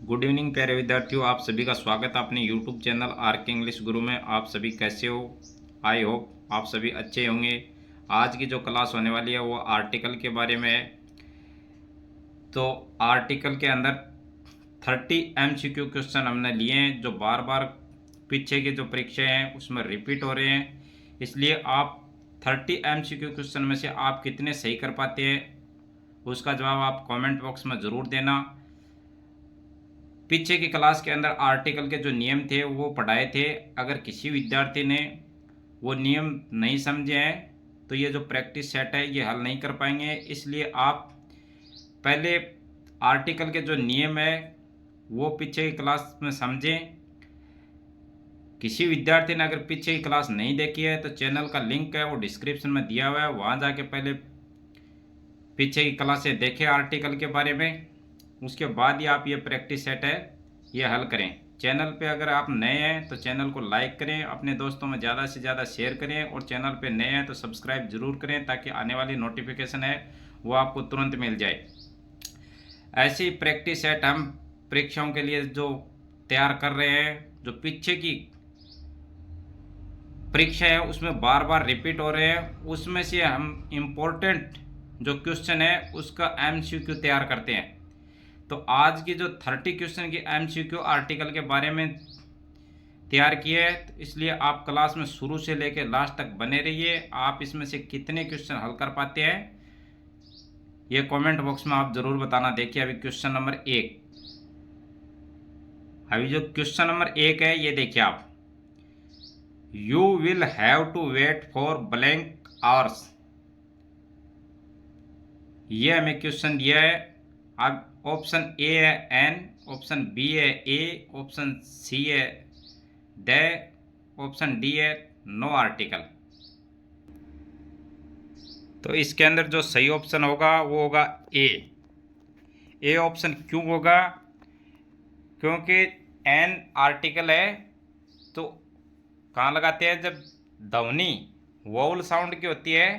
Good evening प्यारे विद्यार्थियों, आप सभी का स्वागत है अपने यूट्यूब चैनल आर के इंग्लिश गुरु में। आप सभी कैसे हो? आई होप आप सभी अच्छे होंगे। आज की जो क्लास होने वाली है वो आर्टिकल के बारे में है। तो आर्टिकल के अंदर 30 MCQ क्वेश्चन हमने लिए हैं जो बार बार पीछे के जो परीक्षाएं हैं उसमें रिपीट हो रहे हैं। इसलिए आप 30 MCQ क्वेश्चन में से आप कितने सही कर पाते हैं उसका जवाब आप कमेंट बॉक्स में ज़रूर देना। पीछे की क्लास के अंदर आर्टिकल के जो नियम थे वो पढ़ाए थे। अगर किसी विद्यार्थी ने वो नियम नहीं समझे हैं तो ये जो प्रैक्टिस सेट है ये हल नहीं कर पाएंगे। इसलिए आप पहले आर्टिकल के जो नियम है वो पीछे की क्लास में समझें। किसी विद्यार्थी ने अगर पीछे की क्लास नहीं देखी है तो चैनल का लिंक है वो डिस्क्रिप्शन में दिया हुआ है, वहाँ जाके पहले पीछे की क्लासें देखें आर्टिकल के बारे में। उसके बाद ही आप ये प्रैक्टिस सेट है ये हल करें। चैनल पे अगर आप नए हैं तो चैनल को लाइक करें, अपने दोस्तों में ज़्यादा से ज़्यादा शेयर करें और चैनल पे नए हैं तो सब्सक्राइब जरूर करें ताकि आने वाली नोटिफिकेशन है वो आपको तुरंत मिल जाए। ऐसी प्रैक्टिस सेट हम परीक्षाओं के लिए जो तैयार कर रहे हैं, जो पीछे की परीक्षा है उसमें बार बार रिपीट हो रहे हैं, उसमें से हम इम्पोर्टेंट जो क्वेश्चन है उसका MCQ तैयार करते हैं। तो आज की जो 30 क्वेश्चन की MCQ आर्टिकल के बारे में तैयार किए है, तो इसलिए आप क्लास में शुरू से लेकर लास्ट तक बने रहिए। आप इसमें से कितने क्वेश्चन हल कर पाते हैं ये कमेंट बॉक्स में आप ज़रूर बताना। देखिए अभी क्वेश्चन नंबर 1, अभी जो क्वेश्चन नंबर 1 है ये देखिए आप, you will have to wait for blank hours. ये हमें क्वेश्चन दिया है। अब ऑप्शन ए है एन, ऑप्शन बी है ए, ऑप्शन सी है द, ऑप्शन डी है नो आर्टिकल। तो इसके अंदर जो सही ऑप्शन होगा वो होगा ए। ए ऑप्शन क्यों होगा? क्योंकि एन आर्टिकल है तो कहाँ लगाते हैं? जब ध्वनि वोवल साउंड की होती है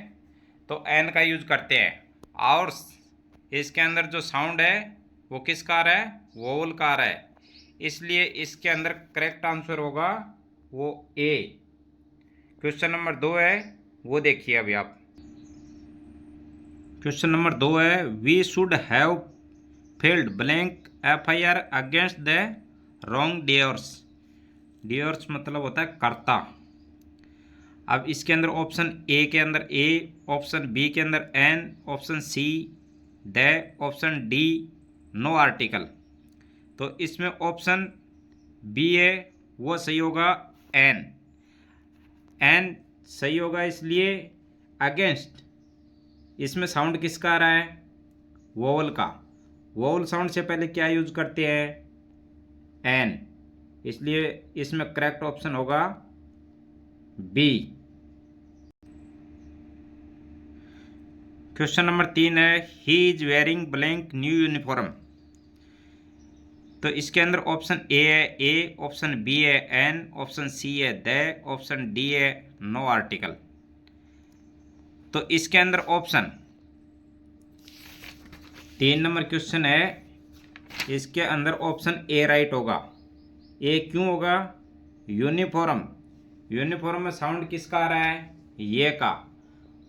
तो एन का यूज करते हैं। और इसके अंदर जो साउंड है वो किसका आ रहा है? वोवल का आ रहा है। इसलिए इसके अंदर करेक्ट आंसर होगा वो ए। क्वेश्चन नंबर 2 है वो देखिए अभी आप। क्वेश्चन नंबर 2 है, we should have filled blank FIR against the wrong dears. Dears मतलब होता है कर्ता। अब इसके अंदर ऑप्शन ए के अंदर ए, ऑप्शन बी के अंदर an, option C the, option D no article. तो इसमें ऑप्शन बी है वो सही होगा, एन। एन सही होगा इसलिए अगेंस्ट इसमें साउंड किसका आ रहा है? वोवल का। वोवल साउंड से पहले क्या यूज करते हैं? एन। इसलिए इसमें करेक्ट ऑप्शन होगा बी। क्वेश्चन नंबर 3 है, he is wearing blank new uniform. तो इसके अंदर ऑप्शन ए है ए, ऑप्शन बी है एन, ऑप्शन सी है द, ऑप्शन डी है नो आर्टिकल। तो इसके अंदर ऑप्शन 3 नंबर क्वेश्चन है, इसके अंदर ऑप्शन ए राइट होगा। ए क्यों होगा? यूनिफॉर्म। यूनिफॉर्म में साउंड किसका आ रहा है? ये का।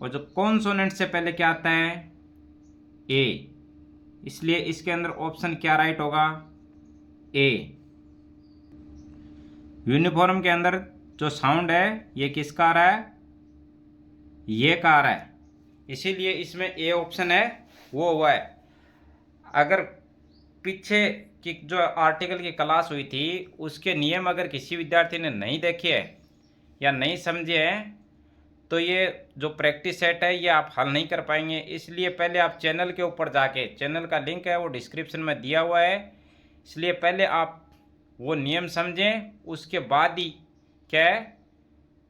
और जो कॉन्सोनेंट से पहले क्या आता है? ए। इसलिए इसके अंदर ऑप्शन क्या राइट होगा? ए। यूनिफॉर्म के अंदर जो साउंड है ये किसका आ रहा है? ये का आ रहा है। इसीलिए इसमें ए ऑप्शन है वो हुआ है। अगर पीछे की जो आर्टिकल की क्लास हुई थी उसके नियम अगर किसी विद्यार्थी ने नहीं देखे है या नहीं समझे हैं तो ये जो प्रैक्टिस सेट है ये आप हल नहीं कर पाएंगे। इसलिए पहले आप चैनल के ऊपर जाके, चैनल का लिंक है वो डिस्क्रिप्शन में दिया हुआ है, इसलिए पहले आप वो नियम समझें, उसके बाद ही क्या है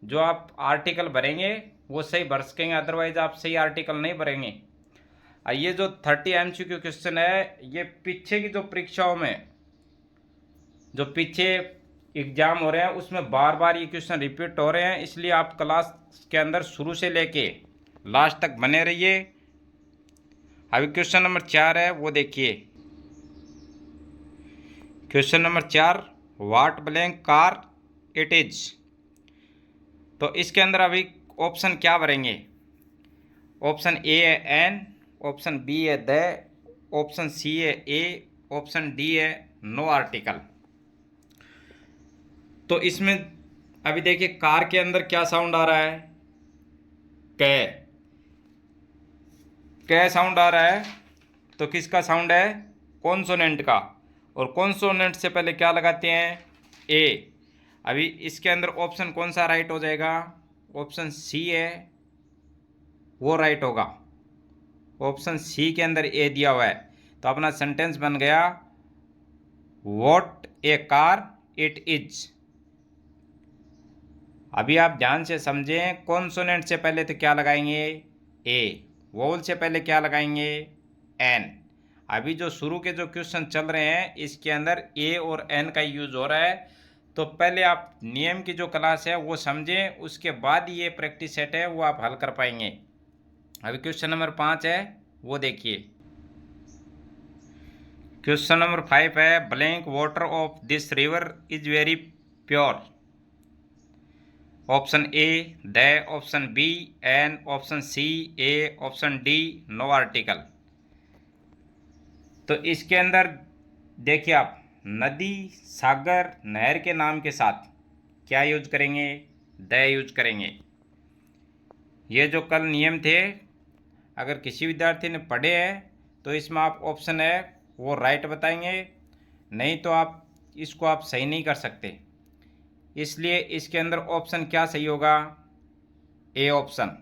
जो आप आर्टिकल भरेंगे वो सही भर सकेंगे, अदरवाइज आप सही आर्टिकल नहीं भरेंगे। ये जो 30 MCQ क्वेश्चन है ये पीछे की जो परीक्षाओं में जो पीछे एग्जाम हो रहे हैं उसमें बार बार ये क्वेश्चन रिपीट हो रहे हैं। इसलिए आप क्लास के अंदर शुरू से लेके लास्ट तक बने रहिए। अभी क्वेश्चन नंबर 4 है वो देखिए, question number 4, what blank car it is. तो इसके अंदर अभी ऑप्शन क्या भरेंगे? ऑप्शन ए है एन, ऑप्शन बी है द, ऑप्शन सी है ए, ऑप्शन डी है नो आर्टिकल। तो इसमें अभी देखिए कार के अंदर क्या साउंड आ रहा है? कै। कै साउंड आ रहा है। तो किसका साउंड है? कॉन्सोनेंट का। और कॉन्सोनेंट से पहले क्या लगाते हैं? ए। अभी इसके अंदर ऑप्शन कौन सा राइट हो जाएगा? ऑप्शन सी है वो राइट होगा। ऑप्शन सी के अंदर ए दिया हुआ है। तो अपना सेंटेंस बन गया what A car it is. अभी आप ध्यान से समझें, कॉन्सोनेंट से पहले तो क्या लगाएंगे? ए। वोवल से पहले क्या लगाएंगे? एन। अभी जो शुरू के जो क्वेश्चन चल रहे हैं इसके अंदर ए और एन का यूज हो रहा है। तो पहले आप नियम की जो क्लास है वो समझें, उसके बाद ये प्रैक्टिस सेट है वो आप हल कर पाएंगे। अभी क्वेश्चन नंबर 5 है वो देखिए। क्वेश्चन नंबर 5 है blank water of this river is very pure. Option a the, option B an, option c a, option D no article. तो इसके अंदर देखिए आप, नदी, सागर, नहर के नाम के साथ क्या यूज करेंगे? द यूज करेंगे। ये जो कल नियम थे, अगर किसी विद्यार्थी ने पढ़े हैं तो इसमें आप ऑप्शन है वो राइट बताएंगे, नहीं तो आप इसको आप सही नहीं कर सकते। इसलिए इसके अंदर ऑप्शन क्या सही होगा? A option.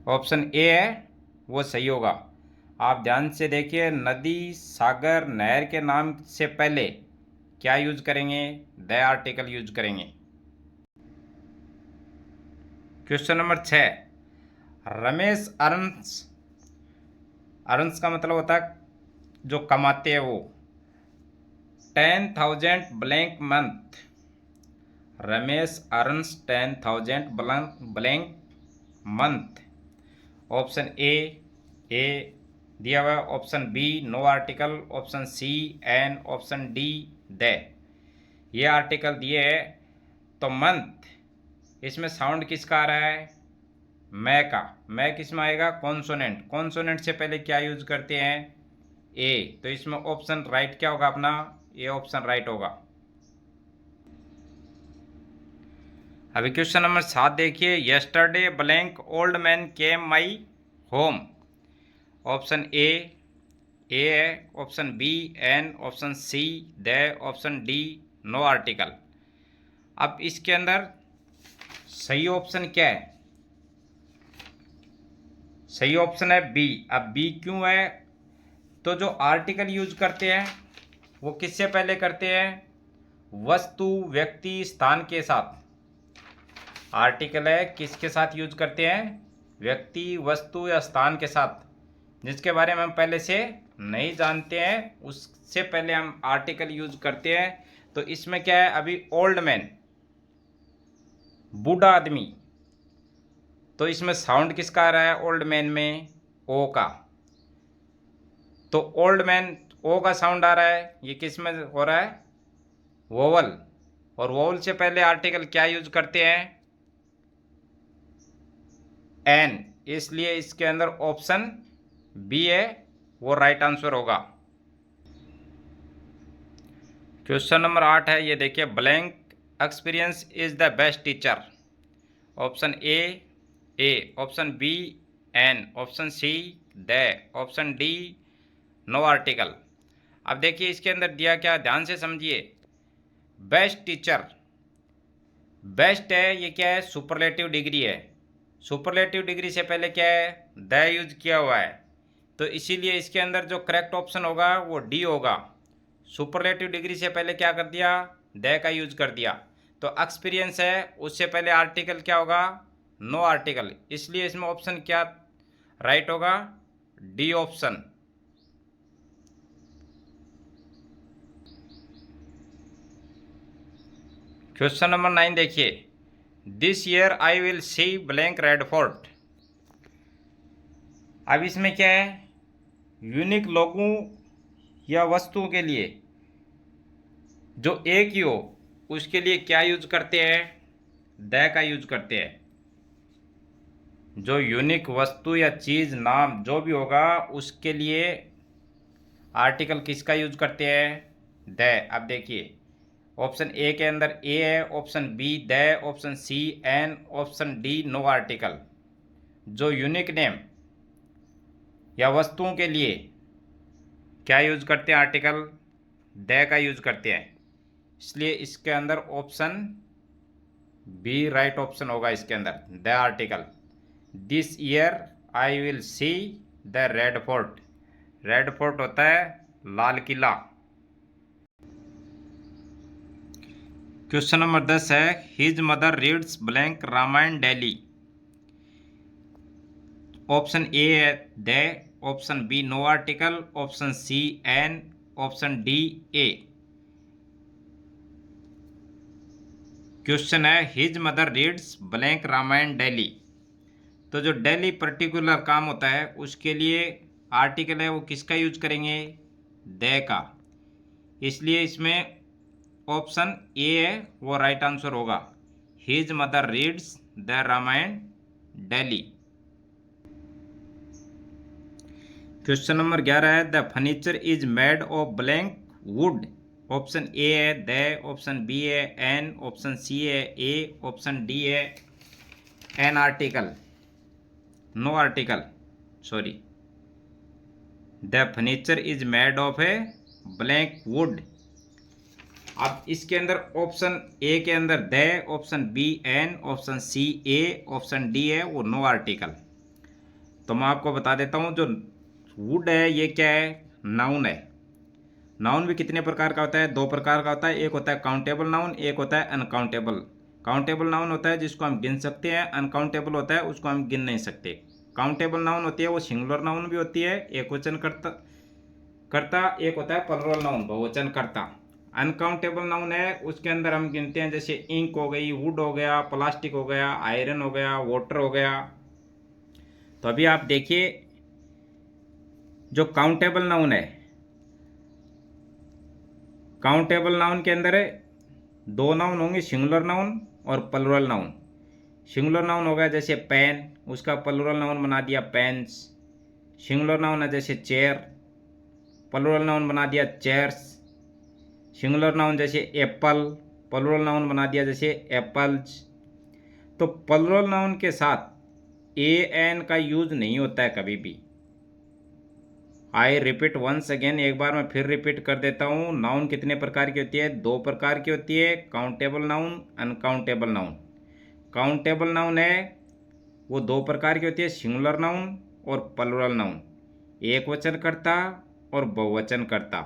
ऑप्शन ए है वो सही होगा। आप ध्यान से देखिए, नदी, सागर, नहर के नाम से पहले क्या यूज करेंगे? द आर्टिकल यूज करेंगे। Question number 6, Ramesh earns. Earns का मतलब होता है जो कमाते हैं वो। 10,000 blank month. Ramesh earns 10,000 blank month. Option a दिया हुआ है, option B no article, option C an, option d the. ये आर्टिकल दिए है। तो मंथ, इसमें साउंड किसका आ रहा है? मैं का। मैं किस में आएगा? कॉन्सोनेंट। कॉन्सोनेंट से पहले क्या यूज करते हैं? ए। तो इसमें ऑप्शन राइट क्या होगा अपना? ए ऑप्शन राइट होगा। अभी क्वेश्चन नंबर 7 देखिए। Yesterday blank old man came my home. Option ए है, option B an, option C the, option D no article. अब इसके अंदर सही ऑप्शन क्या है? सही ऑप्शन है बी। अब बी क्यों है? तो जो आर्टिकल यूज करते हैं वो किससे पहले करते हैं? वस्तु, व्यक्ति, स्थान के साथ। आर्टिकल है किसके साथ यूज करते हैं? व्यक्ति, वस्तु या स्थान के साथ, जिसके बारे में हम पहले से नहीं जानते हैं उससे पहले हम आर्टिकल यूज करते हैं। तो इसमें क्या है? अभी ओल्ड मैन, बूढ़ा आदमी। तो इसमें साउंड किसका आ रहा है ओल्ड मैन में? ओ का। तो ओल्ड मैन ओ का साउंड आ रहा है, ये किस में हो रहा है? वोवल। और वोवल से पहले आर्टिकल क्या यूज करते हैं? एन। इसलिए इसके अंदर ऑप्शन बी है वो राइट आंसर होगा। क्वेश्चन नंबर 8 है ये देखिए। Blank experience is the best teacher. Option A, option B an, option C the, option D no article. अब देखिए इसके अंदर दिया क्या, ध्यान से समझिए। बेस्ट टीचर, बेस्ट है, ये क्या है? सुपरलेटिव डिग्री है। सुपरलेटिव डिग्री से पहले क्या है? द यूज किया हुआ है। तो इसीलिए इसके अंदर जो करेक्ट ऑप्शन होगा वो डी होगा। सुपरलेटिव डिग्री से पहले क्या कर दिया? द का यूज कर दिया। तो एक्सपीरियंस है, उससे पहले आर्टिकल क्या होगा? No article. इसलिए इसमें ऑप्शन क्या राइट होगा? D option. क्वेश्चन नंबर 9 देखिए। This year I will C blank red fort. अब इसमें क्या है, यूनिक लोगों या वस्तुओं के लिए जो एक ही हो उसके लिए क्या यूज करते हैं, द का यूज करते हैं। जो यूनिक वस्तु या चीज नाम जो भी होगा उसके लिए आर्टिकल किसका यूज करते हैं, द। अब देखिए ऑप्शन ए के अंदर ए है, option b the, option C an, option D no article. जो यूनिक नेम या वस्तुओं के लिए क्या यूज करते हैं, आर्टिकल द का यूज करते हैं, इसलिए इसके अंदर ऑप्शन बी राइट ऑप्शन होगा। इसके अंदर the article. This year I will see the Red Fort. Red Fort होता है लाल किला। क्वेश्चन नंबर 10 है, his mother reads blank Ramayana daily. Option ए है the, option B no article, option C an, option D A. Question है his mother reads blank Ramayana daily. तो जो daily particular काम होता है उसके लिए आर्टिकल है वो किसका यूज करेंगे, द का। इसलिए इसमें ऑप्शन ए है वो राइट आंसर होगा। His mother reads the Ramayana daily. Question number 11 है, the furniture is made of blank wood. Option ए है द, ऑप्शन बी है एन, ऑप्शन सी है ए, ऑप्शन डी है an article, no article, sorry. The furniture is made of a blank wood. अब इसके अंदर option a के अंदर the, option B an, option c a, option d है वो नो आर्टिकल। तो मैं आपको बता देता हूँ जो वुड है ये क्या है, नाउन है। नाउन भी कितने प्रकार का होता है, दो प्रकार का होता है। एक होता है काउंटेबल नाउन, एक होता है अनकाउंटेबल। काउंटेबल नाउन होता है जिसको हम गिन सकते हैं, अनकाउंटेबल होता है उसको हम गिन नहीं सकते। काउंटेबल नाउन होती है वो सिंगुलर नाउन भी होती है, एक वचन करता, एक होता है प्लुरल नाउन, बहुवचन करता। अनकाउंटेबल नाउन है उसके अंदर हम गिनते हैं, जैसे इंक हो गई, वुड हो गया, प्लास्टिक हो गया, आयरन हो गया, वाटर हो गया। तो अभी आप देखिए जो काउंटेबल नाउन है, काउंटेबल नाउन के अंदर दो नाउन होंगे, सिंगुलर नाउन और प्लुरल नाउन। सिंगुलर नाउन हो गया जैसे पेन, उसका प्लुरल नाउन बना दिया पेन्स। सिंगुलर नाउन है जैसे चेयर, प्लुरल नाउन बना दिया चेयर्स। सिंगुलर नाउन जैसे एप्पल, प्लुरल नाउन बना दिया जैसे एप्पल्स। तो प्लुरल नाउन के साथ ए एन का यूज नहीं होता है कभी भी। आई रिपीट वंस अगेन, एक बार मैं फिर रिपीट कर देता हूँ। नाउन कितने प्रकार की होती है, दो प्रकार की होती है, countable noun, uncountable noun. Countable noun है वो दो प्रकार की होती है, सिंगुलर नाउन और प्लुरल नाउन, एक वचन करता और बहुवचन करता।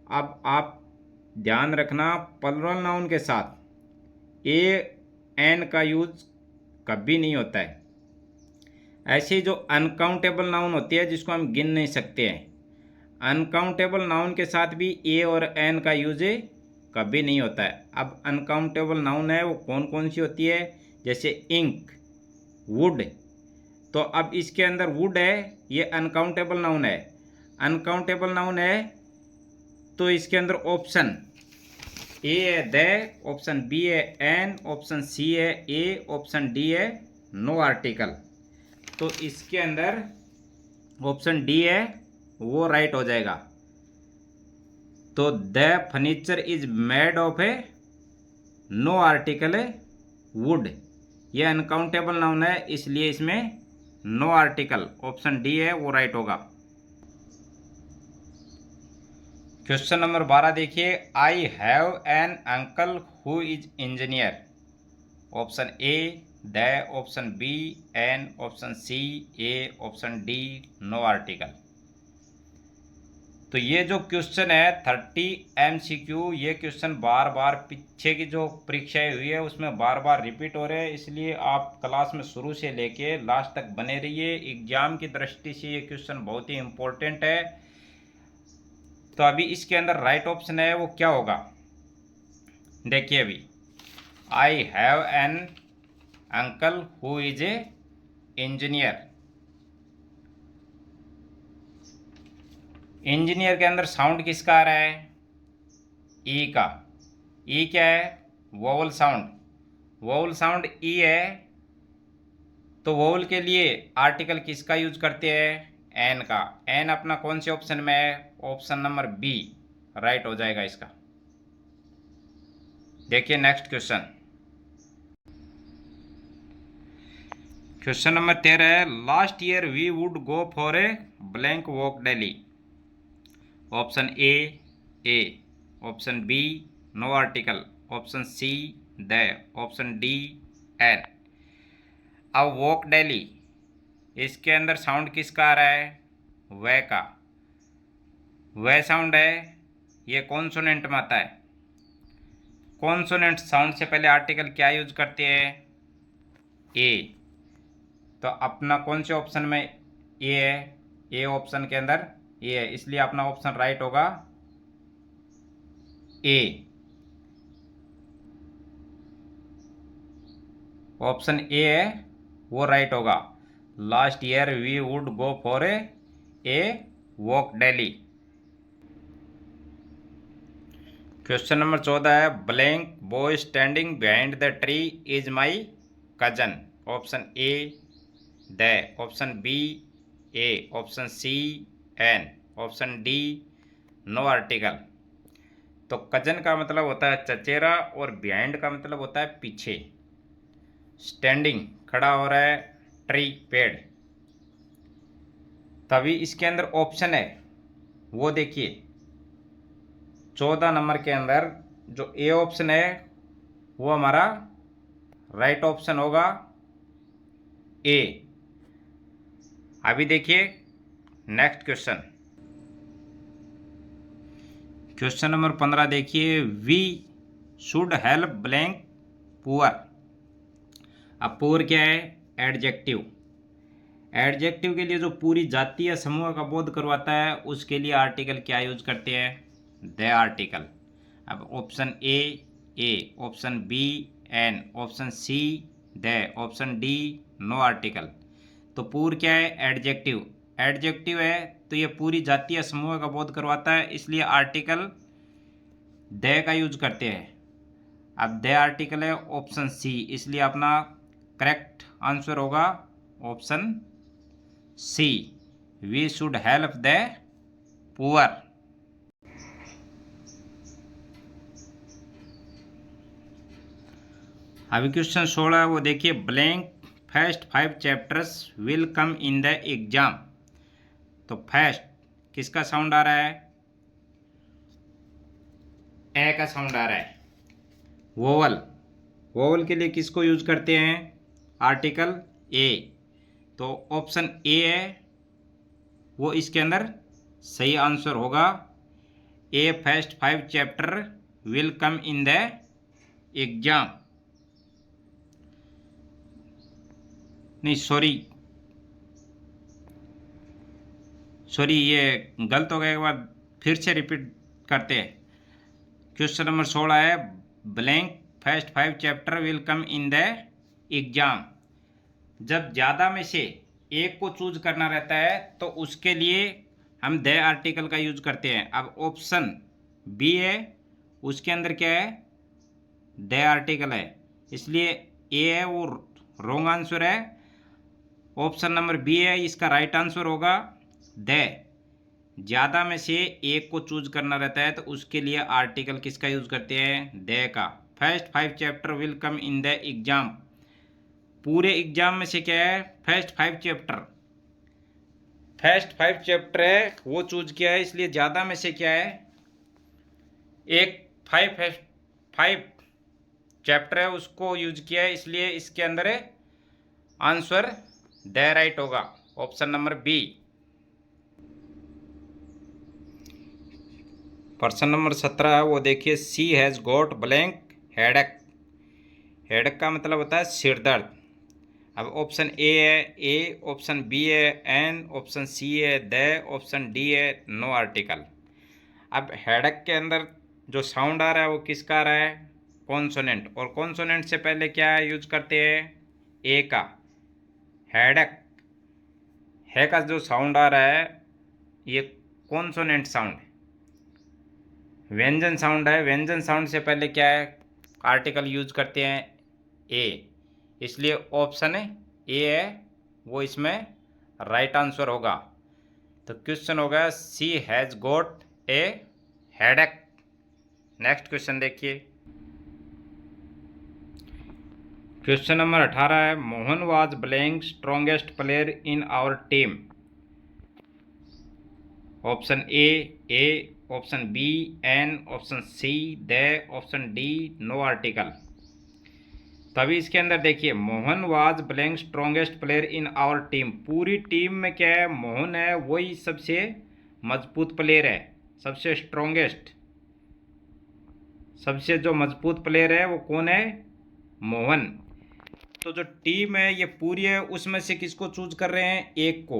अब आप ध्यान रखना प्लुरल नाउन के साथ ए एन का यूज कभी नहीं होता है। ऐसे जो अनकाउंटेबल नाउन होती है जिसको हम गिन नहीं सकते हैं, अनकाउंटेबल नाउन के साथ भी ए और एन का यूज कभी नहीं होता है। अब अनकाउंटेबल नाउन है वो कौन कौन सी होती है, जैसे इंक, वुड। तो अब इसके अंदर वुड है ये अनकाउंटेबल नाउन है। अनकाउंटेबल नाउन है तो इसके अंदर ऑप्शन ए है द, ऑप्शन बी है एन, ऑप्शन सी है ए, ऑप्शन डी है नो आर्टिकल। तो इसके अंदर ऑप्शन डी है वो राइट हो जाएगा। तो the furniture is made of a no article है वुड, ये अनकाउंटेबल नाउन है इसलिए इसमें नो आर्टिकल, ऑप्शन डी है वो राइट होगा। क्वेश्चन नंबर 12 देखिए, I have an uncle who is engineer. Option a the, option B an, option c a, option D no article. तो ये जो क्वेश्चन है 30 MCQ, ये क्वेश्चन बार बार पीछे की जो परीक्षाएं हुई है उसमें बार बार रिपीट हो रहे हैं, इसलिए आप क्लास में शुरू से लेके लास्ट तक बने रहिए। एग्जाम की दृष्टि से ये क्वेश्चन बहुत ही इम्पोर्टेंट है। तो अभी इसके अंदर राइट ऑप्शन है वो क्या होगा, देखिए अभी आई have an uncle who is a engineer. Engineer के अंदर साउंड किसका आ रहा है? ई का। ई क्या है? Vowel sound. वोवल साउंड ई है, तो वोवल के लिए आर्टिकल किसका यूज करते हैं? एन का। एन अपना कौन से ऑप्शन में है? ऑप्शन नंबर बी राइट हो जाएगा इसका। देखिए नेक्स्ट क्वेश्चन। क्वेश्चन नंबर 13 है, last year we would go for a blank walk daily. Option A, option B no article, option C the, option d an. अब walk daily, इसके अंदर sound किसका आ रहा है? वह का। वह साउंड है, ये कॉन्सोनेंट में आता है। कॉन्सोनेंट साउंड से पहले आर्टिकल क्या यूज करते हैं? ए। तो अपना कौन से ऑप्शन में ए है? ए ऑप्शन के अंदर ए है, इसलिए अपना ऑप्शन राइट होगा ए। ऑप्शन ए है वो राइट होगा। Last year we would go for a walk daily. Question number 14 है, blank boy standing behind the tree is my cousin. Option a the, option b a, option C an, option D no article. तो cousin का मतलब होता है चचेरा और behind का मतलब होता है पीछे। स्टैंडिंग खड़ा हो रहा है, ट्री पेड़, तभी इसके अंदर ऑप्शन है वो देखिए 14 नंबर के अंदर जो ए ऑप्शन है वो हमारा राइट ऑप्शन होगा ए। अभी देखिए नेक्स्ट क्वेश्चन। क्वेश्चन नंबर 15 देखिए, we should help blank poor. अब पुअर क्या है? एडजेक्टिव। एडजेक्टिव के लिए जो पूरी जाति या समूह का बोध करवाता है उसके लिए आर्टिकल क्या यूज करते हैं? The article. अब option A, option B an, option C the, option D no article. तो पूर क्या है? एडजेक्टिव। एडजेक्टिव है तो ये पूरी जाति या समूह का बोध करवाता है, इसलिए आर्टिकल द का यूज करते हैं। अब द आर्टिकल है ऑप्शन सी, इसलिए अपना करेक्ट आंसर होगा option c, we should help the poor. अभी क्वेश्चन 16 वो देखिए, blank first 5 chapters will come in the exam. तो फर्स्ट किसका साउंड आ रहा है? ए का साउंड आ रहा है। वोवल, वोवल के लिए किसको यूज करते हैं? Article a. तो ऑप्शन ए है वो इसके अंदर सही आंसर होगा। A first 5 chapter will come in the exam. नहीं सॉरी ये गलत हो गया, एक बार फिर से रिपीट करते हैं। क्वेश्चन नंबर 16 है, blank first 5 chapter will come in the exam. जब ज़्यादा में से एक को चूज करना रहता है तो उसके लिए हम द आर्टिकल का यूज करते हैं। अब ऑप्शन बी है उसके अंदर क्या है? द आर्टिकल है, इसलिए ए है वो रॉन्ग आंसर है। ऑप्शन नंबर बी है इसका राइट आंसर होगा द। ज़्यादा में से एक को चूज करना रहता है तो उसके लिए आर्टिकल किसका यूज करते हैं? द का। First 5 chapter will come in the exam, पूरे एग्जाम में से क्या है? First 5 chapter. फर्स्ट 5 चैप्टर है वो चूज किया है, इसलिए ज़्यादा में से क्या है? एक 5 चैप्टर है उसको यूज किया है, इसलिए इसके अंदर आंसर द राइट होगा, option number B. Person number 17 है वो देखिए, she has got blank headache. Headache का मतलब होता है सिर दर्द। अब ऑप्शन ए है ए, ऑप्शन बी है एन, ऑप्शन सी है द, ऑप्शन डी है नो आर्टिकल। अब हेडेक के अंदर जो साउंड आ रहा है वो किसका आ रहा है? कॉन्सोनेंट। और कॉन्सोनेंट से पहले क्या यूज करते हैं? ए का। हेडेक है का जो साउंड आ रहा है ये कॉन्सोनेंट साउंड, व्यंजन साउंड है। व्यंजन साउंड से पहले क्या है, आर्टिकल यूज करते हैं ए, इसलिए ऑप्शन ए है वो इसमें राइट आंसर होगा। तो क्वेश्चन होगा she has got a headache. Next question देखिए, क्वेश्चन नंबर 18 है, Mohan was blank strongest player in our team. Option A, option B an, option C the, option D no article. तभी इसके अंदर देखिए, Mohan was blank strongest player in our team, पूरी team में क्या है, मोहन है वही सबसे मजबूत प्लेयर है, सबसे स्ट्रॉन्गेस्ट, सबसे जो मजबूत प्लेयर है वो कौन है, मोहन। तो जो टीम है ये पूरी है, उसमें से किसको चूज कर रहे हैं, एक को,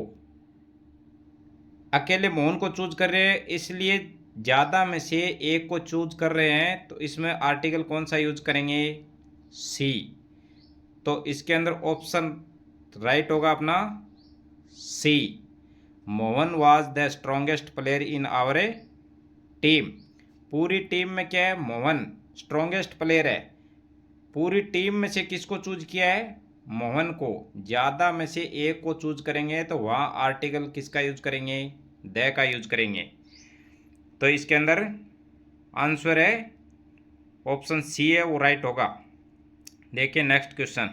अकेले मोहन को चूज कर रहे हैं, इसलिए ज़्यादा में से एक को चूज कर रहे हैं। तो इसमें आर्टिकल कौन सा यूज करेंगे, सी। तो इसके अंदर ऑप्शन राइट होगा अपना C, Mohan was the strongest player in our team. पूरी टीम में क्या है, मोहन स्ट्रॉन्गेस्ट प्लेयर है। पूरी टीम में से किसको चूज किया है, मोहन को। ज़्यादा में से एक को चूज करेंगे तो वहाँ आर्टिकल किसका यूज करेंगे, द का यूज करेंगे। तो इसके अंदर आंसर है ऑप्शन सी है वो राइट होगा। देखिए नेक्स्ट क्वेश्चन,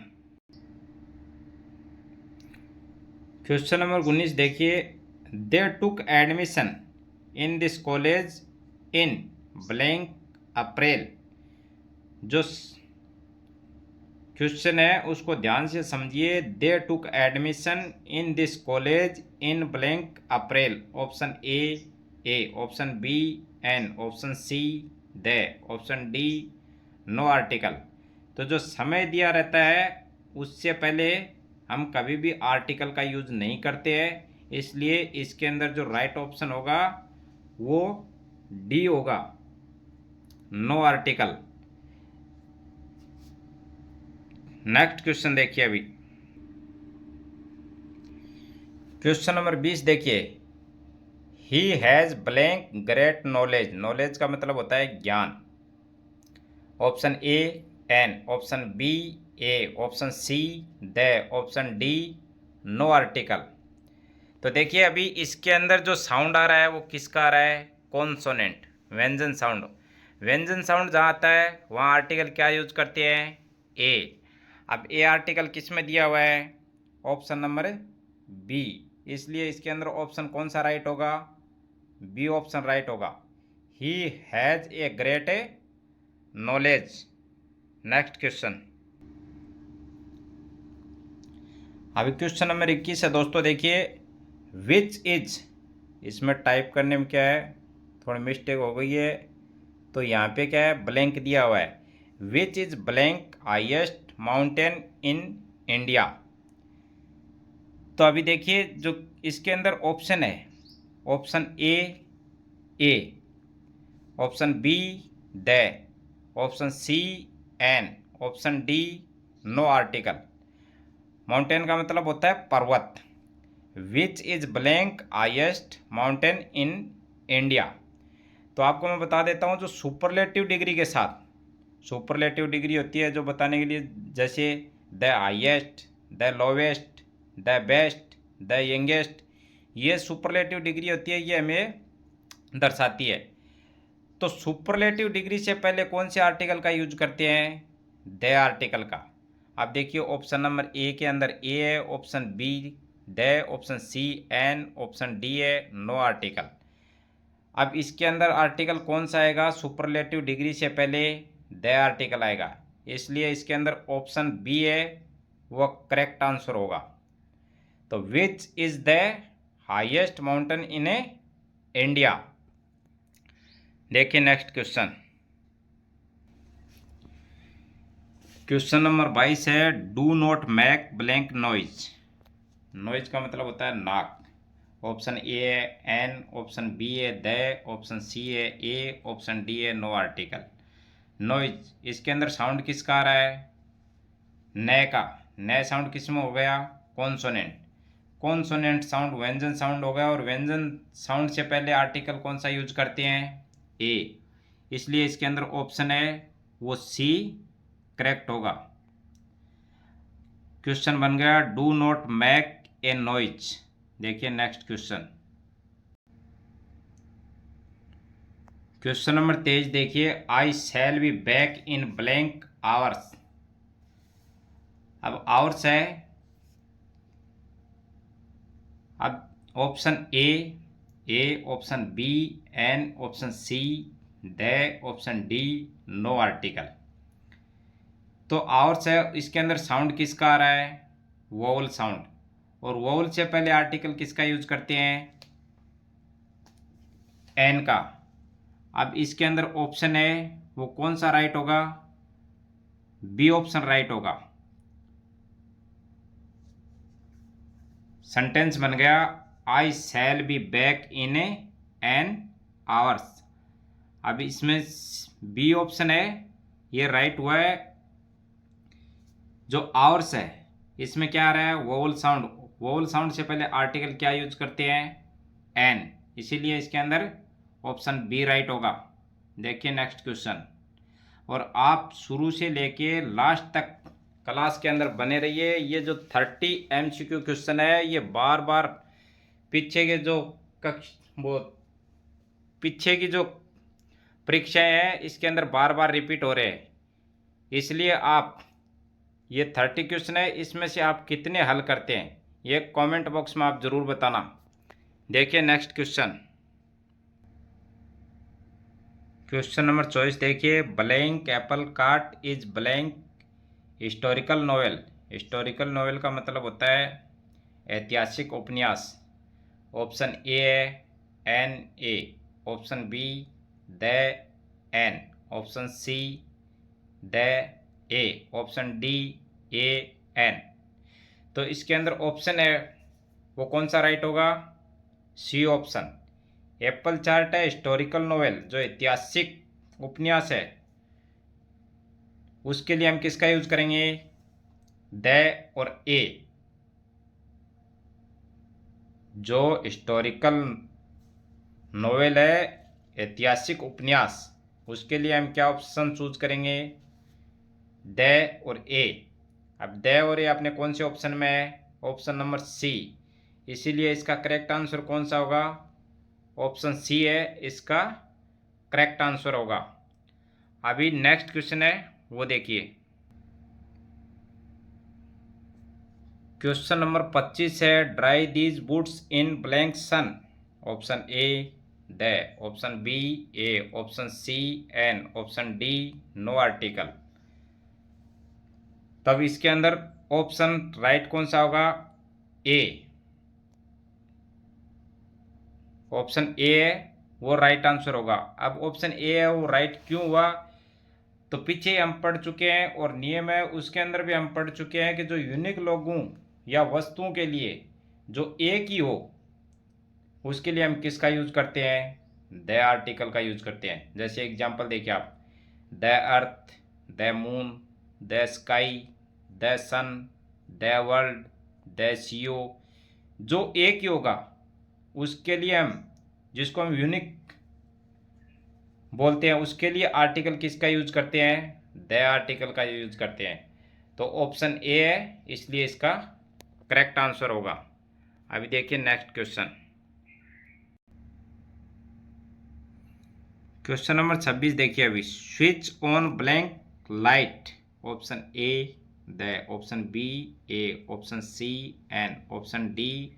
क्वेश्चन नंबर 19 देखिए, they took admission in this college in blank April. जो क्वेश्चन है उसको ध्यान से समझिए, they took admission in this college in blank April. Option A, option B an, option C the, option D no article. तो जो समय दिया रहता है उससे पहले हम कभी भी आर्टिकल का यूज नहीं करते हैं, इसलिए इसके अंदर जो राइट ऑप्शन होगा वो डी होगा, नो आर्टिकल। नेक्स्ट क्वेश्चन देखिए, अभी क्वेश्चन नंबर 20 देखिए, he has blank great knowledge. Knowledge का मतलब होता है ज्ञान। Option a an, option b a, option C the, option D no article. तो देखिए अभी इसके अंदर जो साउंड आ रहा है वो किसका आ रहा है, कॉन्सोनेंट, व्यंजन साउंड। व्यंजन साउंड जहाँ आता है वहाँ आर्टिकल क्या यूज करते हैं, ए। अब ए आर्टिकल किस में दिया हुआ है, ऑप्शन नंबर बी, इसलिए इसके अंदर ऑप्शन कौन सा राइट होगा, बी ऑप्शन राइट होगा। He has a great knowledge. Next question, अभी क्वेश्चन नंबर 21 है दोस्तों। देखिए, विच इज, इसमें टाइप करने में क्या है थोड़ी मिस्टेक हो गई है, तो यहाँ पे क्या है ब्लैंक दिया हुआ है। Which is blank highest mountain in India. तो अभी देखिए जो इसके अंदर ऑप्शन है, option A, option b the, option C an, option D no article. Mountain का मतलब होता है पर्वत। Which is blank highest mountain in India. तो आपको मैं बता देता हूँ, जो सुपरलेटिव डिग्री के साथ, सुपरलेटिव डिग्री होती है जो बताने के लिए, जैसे the highest, the lowest, the best, the youngest, ये सुपरलेटिव डिग्री होती है, ये हमें दर्शाती है। तो सुपरलेटिव डिग्री से पहले कौन से आर्टिकल का यूज करते हैं, द आर्टिकल का। अब देखिए ऑप्शन नंबर ए के अंदर ए है, option b the, option C an, option d है नो आर्टिकल। अब इसके अंदर आर्टिकल कौन सा आएगा, सुपरलेटिव डिग्री से पहले द आर्टिकल आएगा, इसलिए इसके अंदर ऑप्शन बी है वो करेक्ट आंसर होगा। तो which is the highest mountain in India. देखिए नेक्स्ट क्वेश्चन, क्वेश्चन नंबर 22 है, do not make blank noise. Noise का मतलब होता है नाक। ऑप्शन ए है एन, ऑप्शन बी है द, ऑप्शन सी है ए, ऑप्शन डी है नो आर्टिकल। नॉइज, इसके अंदर साउंड किसका आ रहा है, न का। न साउंड किस में हो गया, कॉन्सोनेंट। कॉन्सोनेंट साउंड व्यंजन साउंड हो गया, और व्यंजन साउंड से पहले आर्टिकल कौन सा यूज करते हैं? ए। इसलिए इसके अंदर ऑप्शन है वो सी करेक्ट होगा। क्वेश्चन बन गया do not make a noise. देखिए नेक्स्ट क्वेश्चन, क्वेश्चन नंबर 23 देखिए, I shall be back in blank hours. अब आवर्स है, अब option A, option B an, option C the, option D no article. तो hours है, इसके अंदर साउंड किसका आ रहा है? वोवल साउंड, और वोवल से पहले आर्टिकल किसका यूज करते हैं? एन का। अब इसके अंदर ऑप्शन है वो कौन सा राइट होगा? बी ऑप्शन राइट होगा। सेंटेंस बन गया I shall be back in an hours. अब इसमें बी ऑप्शन है ये राइट हुआ है। जो आवर्स है इसमें क्या आ रहा है? Vowel sound. वोवल साउंड से पहले आर्टिकल क्या यूज करते हैं? एन। इसीलिए इसके अंदर ऑप्शन बी राइट होगा। देखिए नेक्स्ट क्वेश्चन, और आप शुरू से लेके लास्ट तक क्लास के अंदर बने रहिए। ये जो 30 MCQ क्वेश्चन है ये बार बार पीछे के जो पीछे की जो परीक्षाएं हैं इसके अंदर बार बार रिपीट हो रहे हैं। इसलिए आप ये 30 क्वेश्चन है, इसमें से आप कितने हल करते हैं ये कमेंट बॉक्स में आप ज़रूर बताना। देखिए नेक्स्ट क्वेश्चन, क्वेश्चन नंबर 24 देखिए, blank apple cart is blank historical novel. Historical novel का मतलब होता है ऐतिहासिक उपन्यास। ऑप्शन ए है an a, option b the an, option C the a, option D a an. तो इसके अंदर ऑप्शन है वो कौन सा राइट होगा? C option. एप्पल चार्ट है हिस्टोरिकल नोवेल जो ऐतिहासिक उपन्यास है, उसके लिए हम किसका यूज करेंगे? द और ए। जो हिस्टोरिकल नोवेल है ऐतिहासिक उपन्यास, उसके लिए हम क्या ऑप्शन चूज करेंगे? द और ए। अब द और ए अपने कौन से ऑप्शन में है? Option number c. इसीलिए इसका करेक्ट आंसर कौन सा होगा? ऑप्शन सी है इसका करेक्ट आंसर होगा। अभी नेक्स्ट क्वेश्चन है वो देखिए, क्वेश्चन नंबर 25 है dry these boots in blank sun. Option a the, option b a, option C an, option D no article. तब इसके अंदर ऑप्शन राइट कौन सा होगा? ए। ऑप्शन ए है वो राइट आंसर होगा। अब ऑप्शन ए है वो राइट क्यों हुआ? तो पीछे हम पढ़ चुके हैं और नियम है उसके अंदर भी हम पढ़ चुके हैं कि जो यूनिक लोगों या वस्तुओं के लिए जो एक ही हो उसके लिए हम किसका यूज करते हैं? द आर्टिकल का यूज करते हैं। जैसे एग्जांपल देखिए आप, the earth, the moon, the sky, the sun, the world, the sea. जो एक ही होगा उसके लिए हम, जिसको हम यूनिक बोलते हैं, उसके लिए आर्टिकल किसका यूज करते हैं? द आर्टिकल का यूज करते हैं। तो ऑप्शन ए है इसलिए इसका करेक्ट आंसर होगा। अभी देखिए नेक्स्ट क्वेश्चन, क्वेश्चन नंबर 26 देखिए अभी, switch on blank light. Option a the, option b a, option C an, option d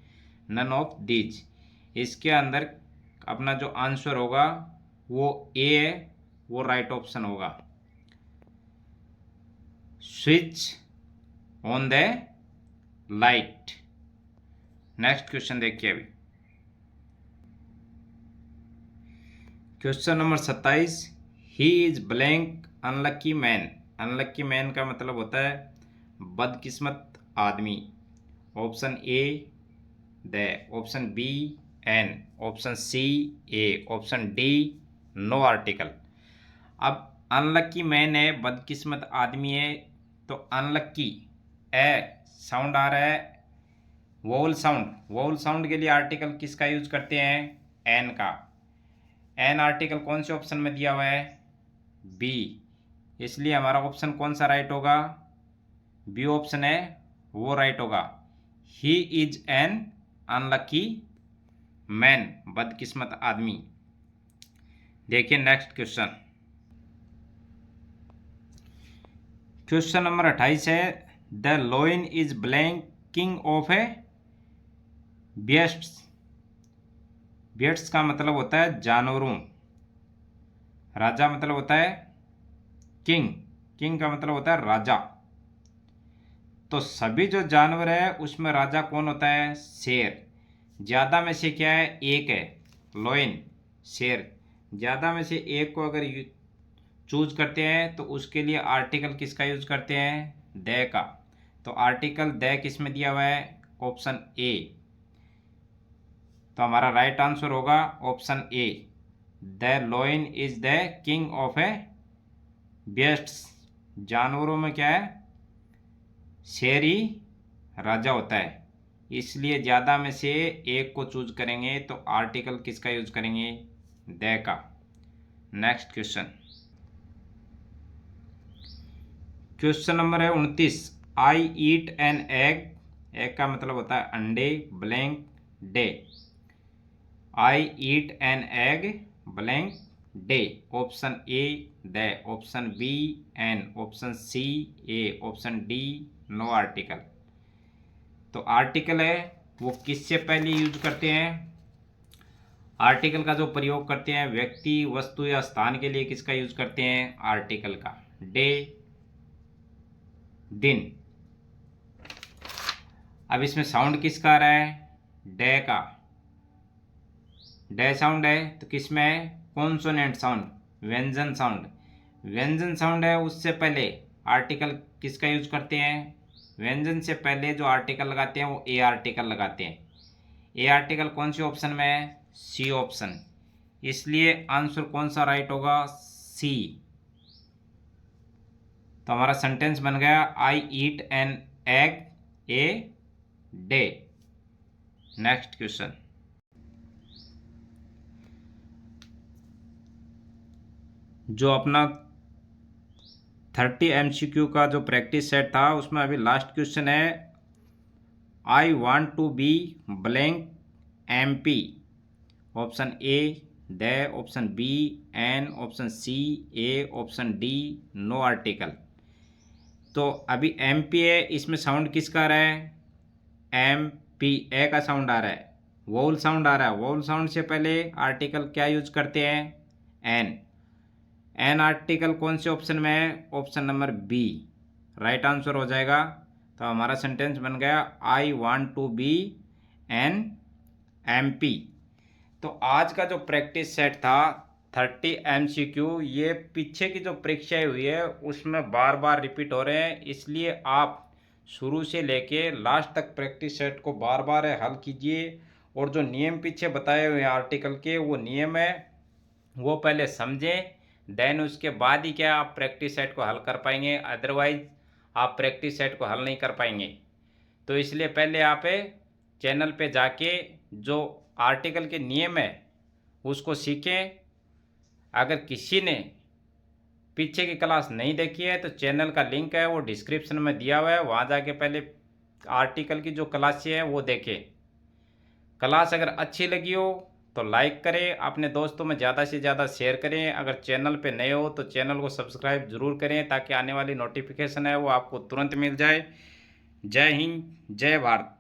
none of these. इसके अंदर अपना जो आंसर होगा वो ए है वो राइट ऑप्शन होगा। Switch on the light. Next question देखिए अभी, question number 27, he is blank unlucky man. Unlucky man का मतलब होता है बदकिस्मत आदमी। Option a the, option B an, option c a, option D no article. अब अनलकी मैन है बदकिस्मत आदमी है, तो अनलकी ए साउंड आ रहा है वोवल साउंड के लिए आर्टिकल किसका यूज करते हैं? एन का। एन आर्टिकल कौन से ऑप्शन में दिया हुआ है? बी। इसलिए हमारा ऑप्शन कौन सा राइट होगा? बी ऑप्शन है वो राइट होगा। He is an unlucky man, बदकिस्मत आदमी। देखिए नेक्स्ट क्वेश्चन। क्वेश्चन नंबर 28 है, the lion is blanking of a beards. Beards का मतलब होता है जानवरों, राजा मतलब होता है किंग, किंग का मतलब होता है राजा। तो सभी जो जानवर है उसमें राजा कौन होता है? शेर। ज़्यादा में से क्या है? एक है, लोइन, शेर। ज़्यादा में से एक को अगर चूज करते हैं तो उसके लिए आर्टिकल किसका यूज करते हैं? द का। तो आर्टिकल द किस में दिया हुआ है? ऑप्शन ए। तो हमारा राइट आंसर होगा option a, the lion is the king of a beards. जानवरों में क्या है? शेर ही राजा होता है। इसलिए ज़्यादा में से एक को चूज करेंगे तो आर्टिकल किसका यूज करेंगे? द का। Next question. क्वेश्चन नंबर है 29, I eat an egg. Egg का मतलब होता है अंडे, blank day. I eat an egg blank day. Option a the, option B an, option c a, option D no article. तो article है वो किससे पहले यूज करते हैं? आर्टिकल का जो प्रयोग करते हैं व्यक्ति, वस्तु या स्थान के लिए किसका यूज करते हैं? आर्टिकल का। डे, दिन। अब इसमें साउंड किसका आ रहा है? डे का। डे साउंड है तो किसमें है? कॉन्सोनेंट साउंड, व्यंजन साउंड। व्यंजन साउंड है उससे पहले आर्टिकल किसका यूज करते हैं? व्यंजन से पहले जो आर्टिकल लगाते हैं वो ए आर्टिकल लगाते हैं। ए आर्टिकल कौन सी ऑप्शन में है? C option. इसलिए आंसर कौन सा राइट होगा? सी। तो हमारा सेंटेंस बन गया, I eat an egg a day. Next question. जो अपना 30 MCQ का जो प्रैक्टिस सेट था उसमें अभी लास्ट क्वेश्चन है, I want to be blank MP। Option a the, option B an, option c a, option D no article. तो अभी MP है, इसमें साउंड किसका आ रहा है? MP, ए का साउंड आ रहा है, वोवल साउंड आ रहा है। वोवल साउंड से पहले आर्टिकल क्या यूज करते हैं? एन। एन आर्टिकल कौन से ऑप्शन में है? Option number b right answer हो जाएगा। तो हमारा सेंटेंस बन गया, I want to be an MP। तो आज का जो प्रैक्टिस सेट था 30 MCQ, ये पीछे की जो परीक्षाएं हुई है उसमें बार बार रिपीट हो रहे हैं। इसलिए आप शुरू से लेके लास्ट तक प्रैक्टिस सेट को बार बार हल कीजिए, और जो नियम पीछे बताए हुए हैं आर्टिकल के वो नियम है वो पहले समझें, देन उसके बाद ही क्या आप प्रैक्टिस सेट को हल कर पाएंगे। अदरवाइज आप प्रैक्टिस सेट को हल नहीं कर पाएंगे। तो इसलिए पहले आप चैनल पे जाके जो आर्टिकल के नियम है उसको सीखें। अगर किसी ने पीछे की क्लास नहीं देखी है तो चैनल का लिंक है वो डिस्क्रिप्शन में दिया हुआ है, वहाँ जाके पहले आर्टिकल की जो क्लासें हैं वो देखें। क्लास अगर अच्छी लगी हो तो लाइक करें, अपने दोस्तों में ज़्यादा से ज़्यादा शेयर करें। अगर चैनल पे नए हो तो चैनल को सब्सक्राइब ज़रूर करें ताकि आने वाली नोटिफिकेशन है वो आपको तुरंत मिल जाए। जय हिंद, जय भारत।